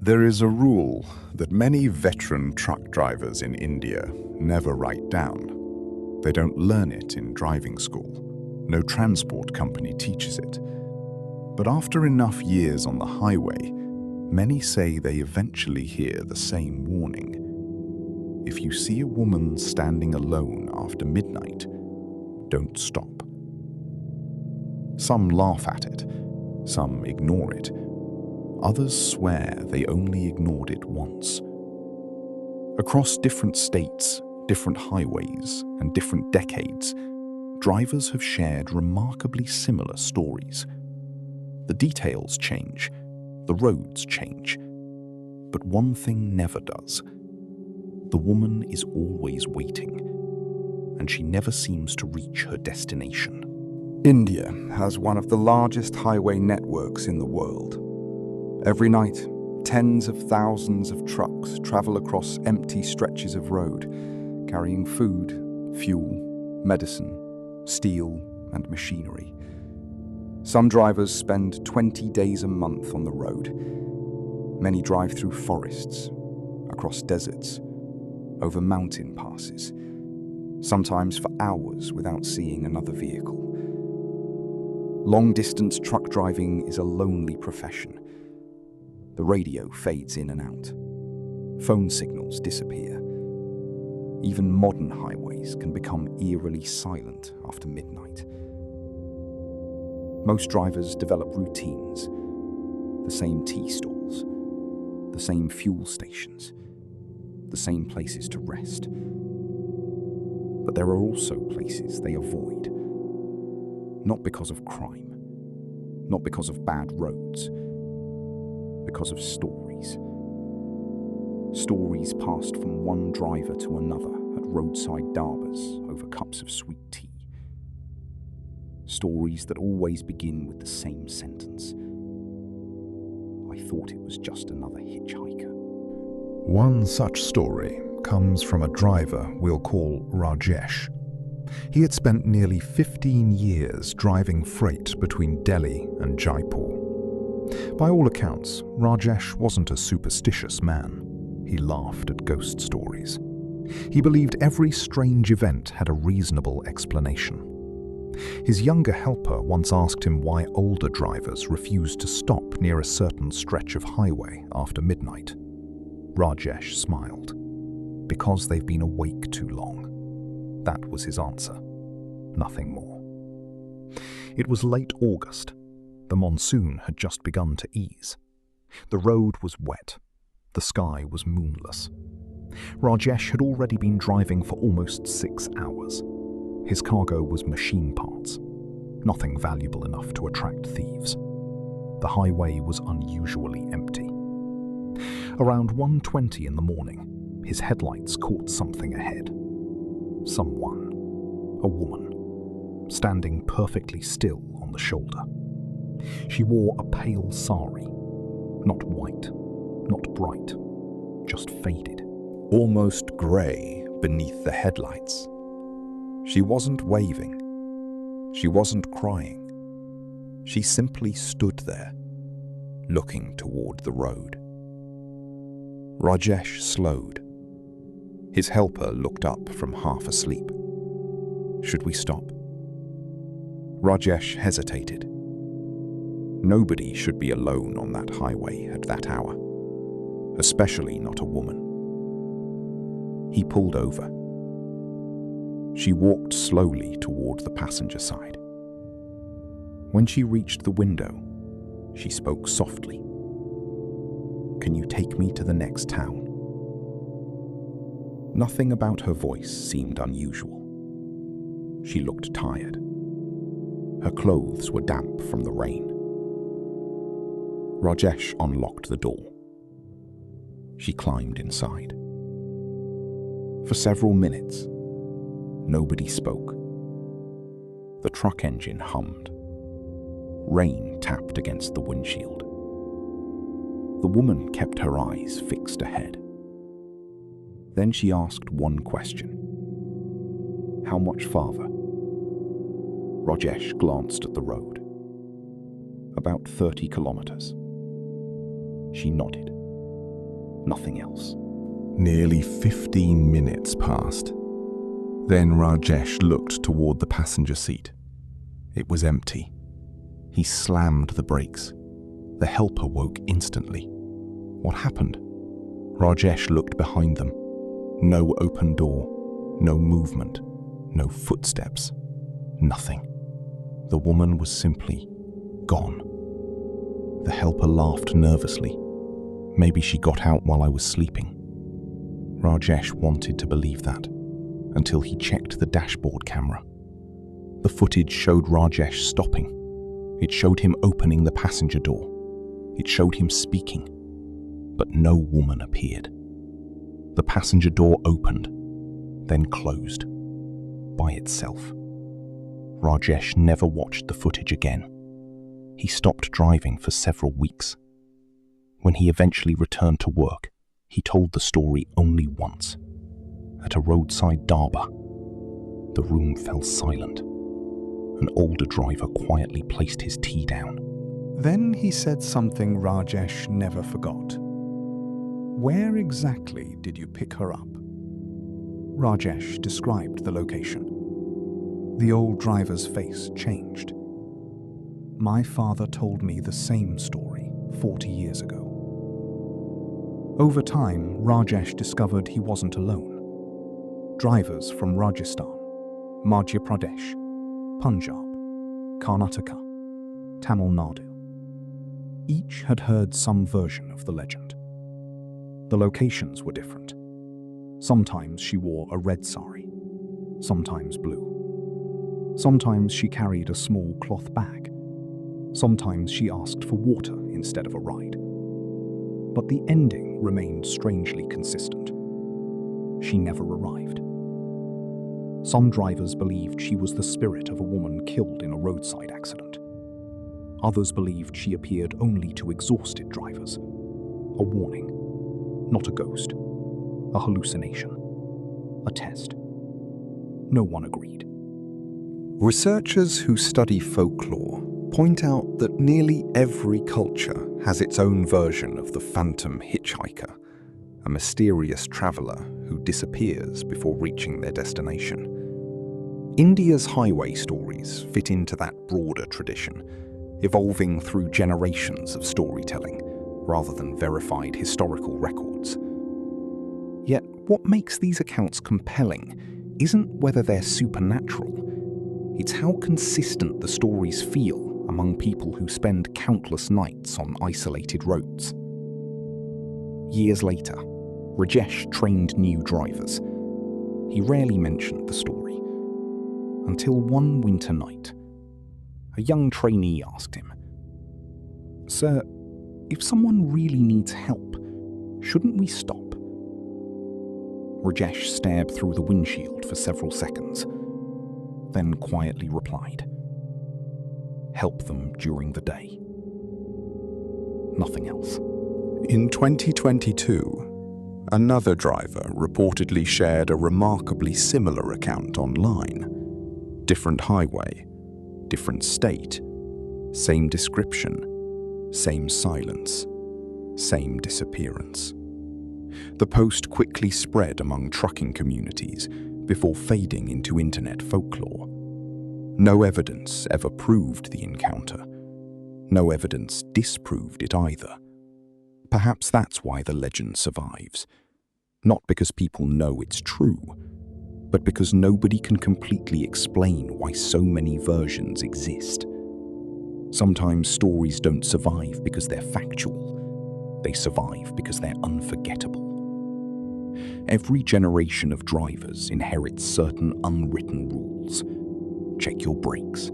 There is a rule that many veteran truck drivers in India never write down. They don't learn it in driving school. No transport company teaches it. But after enough years on the highway, many say they eventually hear the same warning. If you see a woman standing alone after midnight, don't stop. Some laugh at it, some ignore it. Others swear they only ignored it once. Across different states, different highways, and different decades, drivers have shared remarkably similar stories. The details change, the roads change, but one thing never does. The woman is always waiting, and she never seems to reach her destination. India has one of the largest highway networks in the world. Every night, tens of thousands of trucks travel across empty stretches of road, carrying food, fuel, medicine, steel, and machinery. Some drivers spend 20 days a month on the road. Many drive through forests, across deserts, over mountain passes, sometimes for hours without seeing another vehicle. Long-distance truck driving is a lonely profession. The radio fades in and out. Phone signals disappear. Even modern highways can become eerily silent after midnight. Most drivers develop routines. The same tea stalls, the same fuel stations, the same places to rest. But there are also places they avoid. Not because of crime, not because of bad roads, because of stories. Stories passed from one driver to another at roadside darbas over cups of sweet tea. Stories that always begin with the same sentence. I thought it was just another hitchhiker. One such story comes from a driver we'll call Rajesh. He had spent nearly 15 years driving freight between Delhi and Jaipur. By all accounts, Rajesh wasn't a superstitious man. He laughed at ghost stories. He believed every strange event had a reasonable explanation. His younger helper once asked him why older drivers refused to stop near a certain stretch of highway after midnight. Rajesh smiled. Because they've been awake too long. That was his answer. Nothing more. It was late August. The monsoon had just begun to ease. The road was wet. The sky was moonless. Rajesh had already been driving for almost 6 hours. His cargo was machine parts, nothing valuable enough to attract thieves. The highway was unusually empty. Around 1:20 in the morning, his headlights caught something ahead. Someone, a woman, standing perfectly still on the shoulder. She wore a pale sari, not white, not bright, just faded. Almost grey beneath the headlights. She wasn't waving. She wasn't crying. She simply stood there, looking toward the road. Rajesh slowed. His helper looked up from half asleep. Should we stop? Rajesh hesitated. Nobody should be alone on that highway at that hour, especially not a woman. He pulled over. She walked slowly toward the passenger side. When she reached the window, she spoke softly. "Can you take me to the next town?" Nothing about her voice seemed unusual. She looked tired. Her clothes were damp from the rain. Rajesh unlocked the door. She climbed inside. For several minutes, nobody spoke. The truck engine hummed. Rain tapped against the windshield. The woman kept her eyes fixed ahead. Then she asked one question. "How much farther?" Rajesh glanced at the road. "About 30 kilometers." She nodded. Nothing else. Nearly 15 minutes passed. Then Rajesh looked toward the passenger seat. It was empty. He slammed the brakes. The helper woke instantly. What happened? Rajesh looked behind them. No open door, no movement, no footsteps, nothing. The woman was simply gone. The helper laughed nervously. Maybe she got out while I was sleeping. Rajesh wanted to believe that, until he checked the dashboard camera. The footage showed Rajesh stopping. It showed him opening the passenger door. It showed him speaking. But no woman appeared. The passenger door opened, then closed, by itself. Rajesh never watched the footage again. He stopped driving for several weeks. When he eventually returned to work, he told the story only once. At a roadside dhaba, the room fell silent. An older driver quietly placed his tea down. Then he said something Rajesh never forgot. Where exactly did you pick her up? Rajesh described the location. The old driver's face changed. My father told me the same story 40 years ago. Over time, Rajesh discovered he wasn't alone. Drivers from Rajasthan, Madhya Pradesh, Punjab, Karnataka, Tamil Nadu. Each had heard some version of the legend. The locations were different. Sometimes she wore a red sari, sometimes blue. Sometimes she carried a small cloth bag. Sometimes she asked for water instead of a ride. But the ending remained strangely consistent. She never arrived. Some drivers believed she was the spirit of a woman killed in a roadside accident. Others believed she appeared only to exhausted drivers. A warning, not a ghost, a hallucination, a test. No one agreed. Researchers who study folklore point out that nearly every culture has its own version of the phantom hitchhiker, a mysterious traveller who disappears before reaching their destination. India's highway stories fit into that broader tradition, evolving through generations of storytelling rather than verified historical records. Yet what makes these accounts compelling isn't whether they're supernatural, it's how consistent the stories feel among people who spend countless nights on isolated roads. Years later, Rajesh trained new drivers. He rarely mentioned the story, until one winter night, a young trainee asked him, "Sir, if someone really needs help, shouldn't we stop?" Rajesh stared through the windshield for several seconds, then quietly replied, "Help them during the day. Nothing else." In 2022, another driver reportedly shared a remarkably similar account online. Different highway, different state, same description, same silence, same disappearance. The post quickly spread among trucking communities before fading into internet folklore. No evidence ever proved the encounter. No evidence disproved it either. Perhaps that's why the legend survives. Not because people know it's true, but because nobody can completely explain why so many versions exist. Sometimes stories don't survive because they're factual. They survive because they're unforgettable. Every generation of drivers inherits certain unwritten rules. Check your brakes.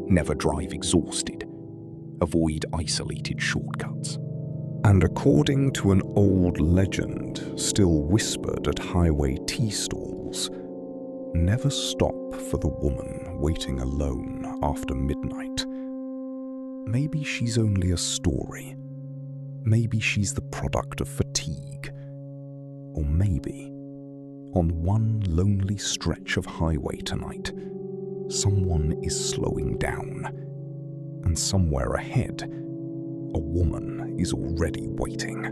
Never drive exhausted. Avoid isolated shortcuts. And according to an old legend still whispered at highway tea stalls, never stop for the woman waiting alone after midnight. Maybe she's only a story. Maybe she's the product of fatigue. Or maybe, on one lonely stretch of highway tonight, someone is slowing down, and somewhere ahead, a woman is already waiting.